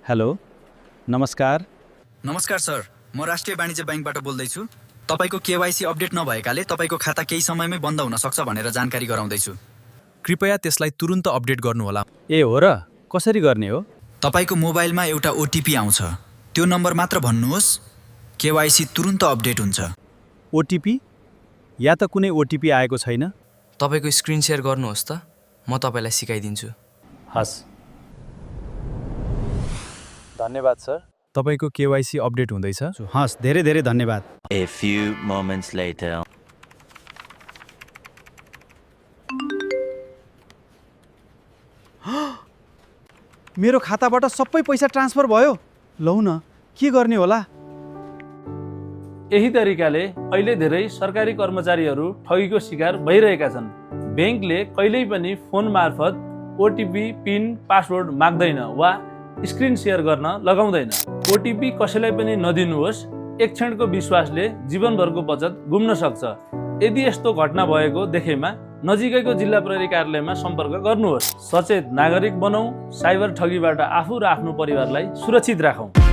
Hello नमस्कार। नमस्कार sir, म राष्ट्रिय वाणिज्य बैंकबाट बोल्दैछु। तपाईको केवाईसी अपडेट नभएकाले तपाईको खाता केही समयमै बन्द हुन सक्छ भनेर जानकारी गराउँदैछु। कृपया त्यसलाई तुरुन्त अपडेट गर्नुहोला। ए हो र, कसरी गर्ने हो? तपाईको मोबाइलमा एउटा ओटिपी आउँछ, त्यो नम्बर मात्र भन्नुहोस्, केवाईसी तुरुन्त अपडेट हुन्छ। ओटिपी या त कुनै ओटिपी आएको छैन। तपाईको स्क्रिन शेयर गर्नुहोस् त, म तपाईलाई सिकाइदिन्छु। हस्, धन्यवाद सर। तपाईको केवाईसी अपडेट हुँदैछ? हस्, धेरै धेरै धन्यवाद। A few moments later. मेरो खाताबाट सबै पैसा ट्रान्सफर भयो। लौ न, के गर्ने होला? यही तरिकाले अहिले धेरै सरकारी कर्मचारीहरू ठगीको शिकार भइरहेका छन्। ब्याङ्कले कहिल्यै पनि फोन मार्फत ओटिपी, पिन, पासवर्ड माग्दैन वा स्क्रिन सेयर गर्न लगाउँदैन। ओटिपी कसैलाई पनि नदिनुहोस्। एक क्षणको विश्वासले जीवनभरको बचत गुम्न सक्छ। यदि यस्तो घटना भएको देखेमा नजिकैको जिल्ला प्रहरी कार्यालयमा सम्पर्क गर्नुहोस्। सचेत नागरिक बनौँ, साइबर ठगीबाट आफू र आफ्नो परिवारलाई सुरक्षित राखौँ।